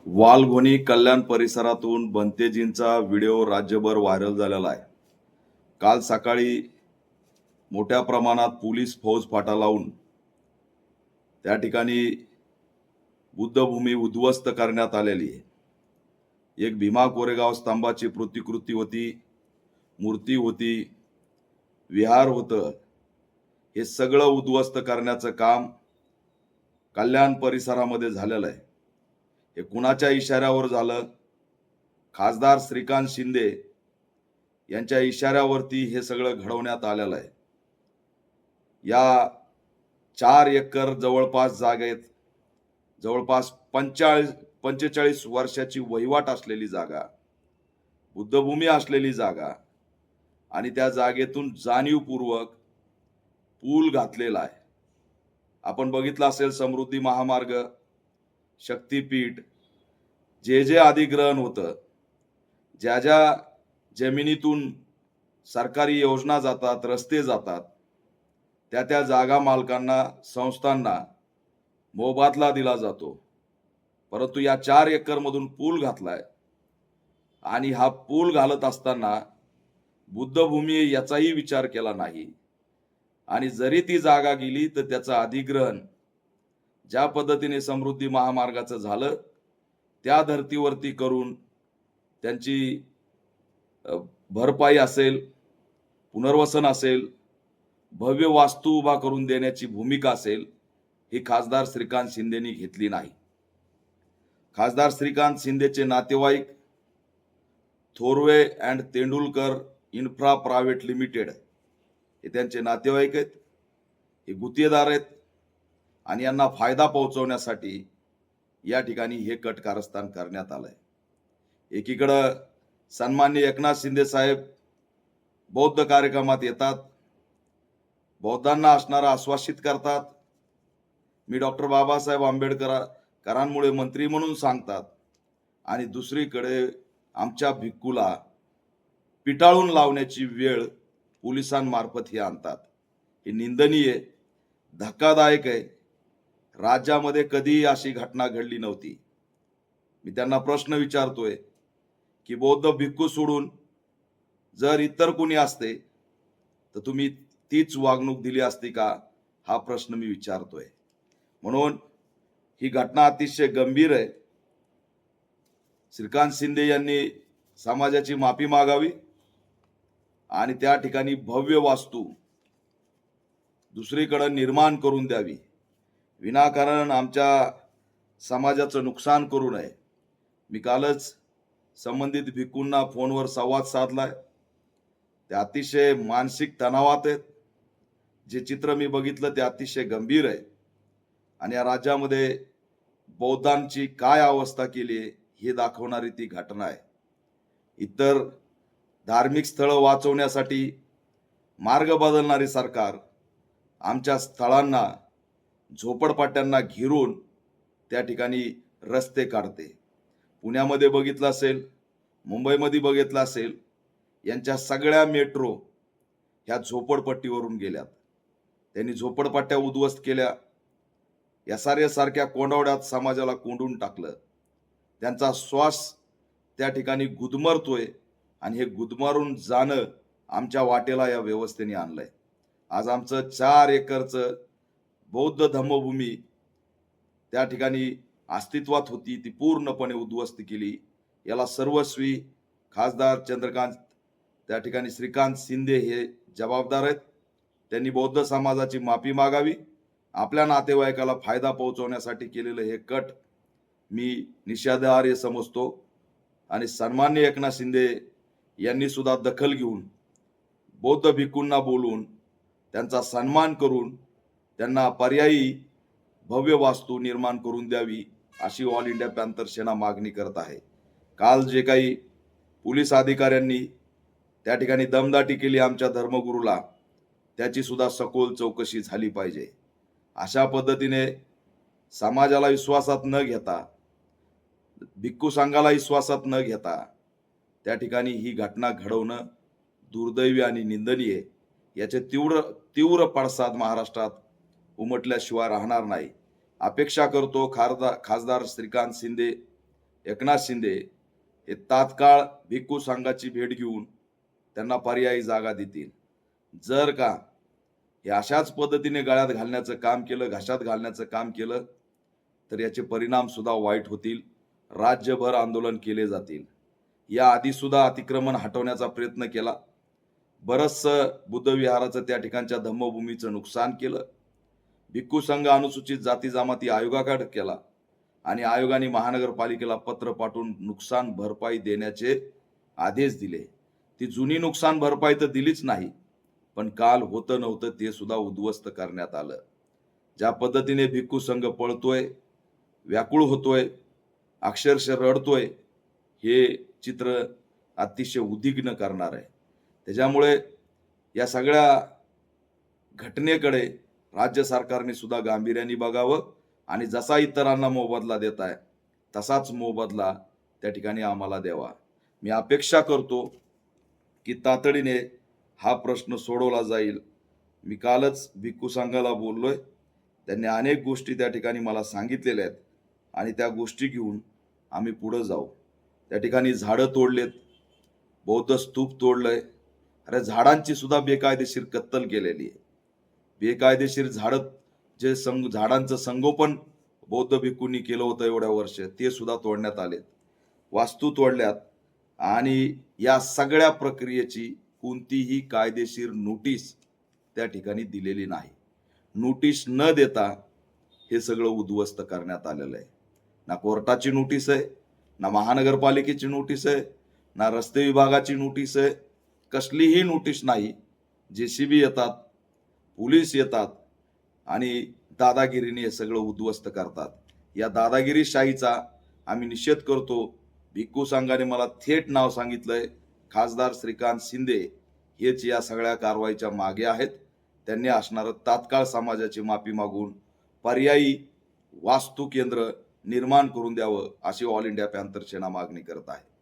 वालघोनी कल्याण परिसरातून बनतेजींचा व्हिडिओ राज्यभर व्हायरल झालेला आहे. काल सकाळी मोठ्या प्रमाणात पोलीस फौज फाटा लावून त्या ठिकाणी बुद्धभूमी उद्ध्वस्त करण्यात आलेली आहे. एक भीमा कोरेगाव स्तंभाची प्रतिकृती होती, मूर्ती होती, विहार होतं. हे सगळं उद्ध्वस्त करण्याचं काम कल्याण परिसरामध्ये झालेलं आहे. हे कुणाच्या इशाऱ्यावर झालं? खासदार श्रीकांत शिंदे यांच्या इशाऱ्यावरती हे सगळं घडवण्यात आलेलं आहे. या 4 एकर जवळपास जागेत जवळपास 45 वर्षाची वहिवाट असलेली जागा, बुद्धभूमी असलेली जागा आणि त्या जागेतून जाणीवपूर्वक पूल घातलेला आहे. आपण बघितलं असेल समृद्धी महामार्ग, शक्तीपीठ, जे अधिग्रहण होतं, ज्या ज्या जमिनीतून सरकारी योजना जातात, रस्ते जातात, त्या जागा मालकांना, संस्थांना मोबदला दिला जातो. परंतु या 4 एकर मधून पूल घातलाय आणि हा पूल घालत असताना बुद्धभूमी याचाही विचार केला नाही. आणि जरी ती जागा गेली तर त्याचं अधिग्रहण ज्या पद्धतीने समृद्धी महामार्गाचं झालं त्या धर्तीवरती करून त्यांची भरपाई असेल, पुनर्वसन असेल, भव्य वास्तू उभा करून देण्याची भूमिका असेल, ही खासदार श्रीकांत शिंदेनी घेतली नाही. खासदार श्रीकांत शिंदेचे नातेवाईक Thorave and Tendulkar infra private limited हे त्यांचे नातेवाईक आहेत, हे गुत्तेदार आहेत आणि यांना फायदा पोहोचवण्यासाठी या ठिकाणी हे कट कारस्थान करण्यात आलंय. एकीकडं सन्माननीय एकनाथ शिंदे साहेब बौद्ध कार्यक्रमात येतात, बौद्धांना असणारा आश्वासित करतात, मी डॉक्टर बाबासाहेब आंबेडकरांमुळे मंत्री म्हणून सांगतात आणि दुसरीकडे आमच्या भिक्खूला पिटाळून लावण्याची वेळ पोलिसांमार्फत हे आणतात. हे निंदनीय, धक्कादायक आहे. राज्यामध्ये कधीही अशी घटना घडली नव्हती. मी त्यांना प्रश्न विचारतोय की बौद्ध भिक्खू सोडून जर इतर कोणी असते तर तुम्ही तीच वागणूक दिली असती का? हा प्रश्न मी विचारतोय. म्हणून ही घटना अतिशय गंभीर आहे. श्रीकांत शिंदे यांनी समाजाची माफी मागावी आणि त्या ठिकाणी भव्य वास्तू दुसरीकडे निर्माण करून द्यावी. विनाकारण आमच्या समाजाचं नुकसान करू नये. मी कालच संबंधित भिक्खूंना फोनवर संवाद साधलाय. ते अतिशय मानसिक तणावात आहेत. जे चित्र मी बघितलं ते अतिशय गंभीर आहे आणि या राज्यामध्ये बौद्धांची काय अवस्था केली हे दाखवणारी ती घटना आहे. इतर धार्मिक स्थळं वाचवण्यासाठी मार्ग बदलणारी सरकार आमच्या स्थळांना, झोपडपट्ट्यांना घेरून त्या ठिकाणी रस्ते काढते. पुण्यामध्ये बघितलं असेल, मुंबईमध्ये बघितलं असेल, यांच्या सगळ्या मेट्रो ह्या झोपडपट्टीवरून गेल्यात. त्यांनी झोपडपट्ट्या उद्ध्वस्त केल्या. सारख्या कोंडवड्यात समाजाला कोंडून टाकलं. त्यांचा श्वास त्या ठिकाणी गुदमरतोय आणि हे गुदमरून जाणं आमच्या वाटेला या व्यवस्थेने आणलंय. आज आमचं 4 एकरचं बौद्ध धम्मभूमी त्या ठिकाणी अस्तित्वात होती, ती पूर्णपणे उद्ध्वस्त केली. याला सर्वस्वी खासदार त्या ठिकाणी श्रीकांत शिंदे हे जबाबदार आहेत. त्यांनी बौद्ध समाजाची माफी मागावी. आपल्या नातेवाईकाला फायदा पोहोचवण्यासाठी केलेलं हे कट मी निषेधार्ह समजतो आणि सन्माननीय एकनाथ शिंदे यांनी सुद्धा दखल घेऊन बौद्ध भिक्खूंना बोलून त्यांचा सन्मान करून त्यांना पर्यायी भव्य वास्तू निर्माण करून द्यावी अशी ऑल इंडिया पॅंथर सेना मागणी करत आहे. काल जे काही पोलीस अधिकाऱ्यांनी त्या ठिकाणी दमदाटी केली आमच्या धर्मगुरूला, त्याची सुद्धा सखोल चौकशी झाली पाहिजे. अशा पद्धतीने समाजाला विश्वासात न घेता, भिक्खू संघाला विश्वासात न घेता त्या ठिकाणी ही घटना घडवणं दुर्दैवी आणि निंदनीय. याचे तीव्र पडसाद महाराष्ट्रात उमटल्याशिवाय राहणार नाही. अपेक्षा करतो खासदार श्रीकांत शिंदे एकनाथ शिंदे हे तात्काळ भिक्खू संघाची भेट घेऊन त्यांना पर्यायी जागा देतील. जर का हे अशाच पद्धतीने गळ्यात घालण्याचं काम केलं, घशात घालण्याचं काम केलं, तर याचे परिणाम सुद्धा वाईट होतील. राज्यभर आंदोलन केले जातील. या आधी सुद्धा अतिक्रमण हटवण्याचा प्रयत्न केला. बरंचसं बुद्ध विहाराचं त्या ठिकाणच्या धम्मभूमीचं नुकसान केलं. भिक्खू संघ अनुसूचित जाती जमाती आयोगाकडे केला आणि आयोगाने महानगरपालिकेला पत्र पाठवून नुकसान भरपाई देण्याचे आदेश दिले. ती जुनी नुकसान भरपाई तर दिलीच नाही, पण काल होतं नव्हतं ते सुद्धा उद्ध्वस्त करण्यात आलं. ज्या पद्धतीने भिक्खू संघ पळतोय, व्याकुळ होतोय, अक्षरशः रडतोय, हे चित्र अतिशय उद्विग्न करणार आहे. त्याच्यामुळे या सगळ्या घटनेकडे राज्य सरकारने सुद्धा गांभीर्याने बघावं आणि जसा इतरांना मोबदला देत आहे तसाच मोबदला त्या ठिकाणी आम्हाला द्यावा. मी अपेक्षा करतो की तातडीने हा प्रश्न सोडवला जाईल. मी कालच भिक्खू संघाला बोललोय. त्यांनी अनेक गोष्टी त्या ठिकाणी मला सांगितलेल्या आहेत आणि त्या गोष्टी घेऊन आम्ही पुढे जाऊ. त्या ठिकाणी झाडं तोडलेत, बौद्ध स्तूप तोडलंय. अरे झाडांची सुद्धा बेकायदेशीर कत्तल केलेली आहे. बेकायदेशीर झाडांचं संगोपन बौद्ध भिक्खूंनी केलं होतं एवढ्या वर्ष, ते सुद्धा तोडण्यात आलेत. वास्तू तोडल्यात आणि या सगळ्या प्रक्रियेची कोणतीही कायदेशीर नोटीस त्या ठिकाणी दिलेली नाही. नोटीस न देता हे सगळं उद्ध्वस्त करण्यात आलेलं आहे. ना कोर्टाची नोटीस आहे, ना महानगरपालिकेची नोटीस आहे, ना रस्ते विभागाची नोटीस आहे. कसलीही नोटीस नाही. JCB येतात, पोलीस येतात आणि दादागिरीने हे सगळं उद्ध्वस्त करतात. या दादागिरीशाहीचा आम्ही निषेध करतो. भिक्खू संघाने मला थेट नाव सांगितलंय. खासदार श्रीकांत शिंदे हेच या सगळ्या कारवाईच्या मागे आहेत. त्यांनी असणारं तात्काळ समाजाची माफी मागून पर्यायी वास्तू केंद्र निर्माण करून द्यावं अशी ऑल इंडिया पॅंथर सेना मागणी करत आहे.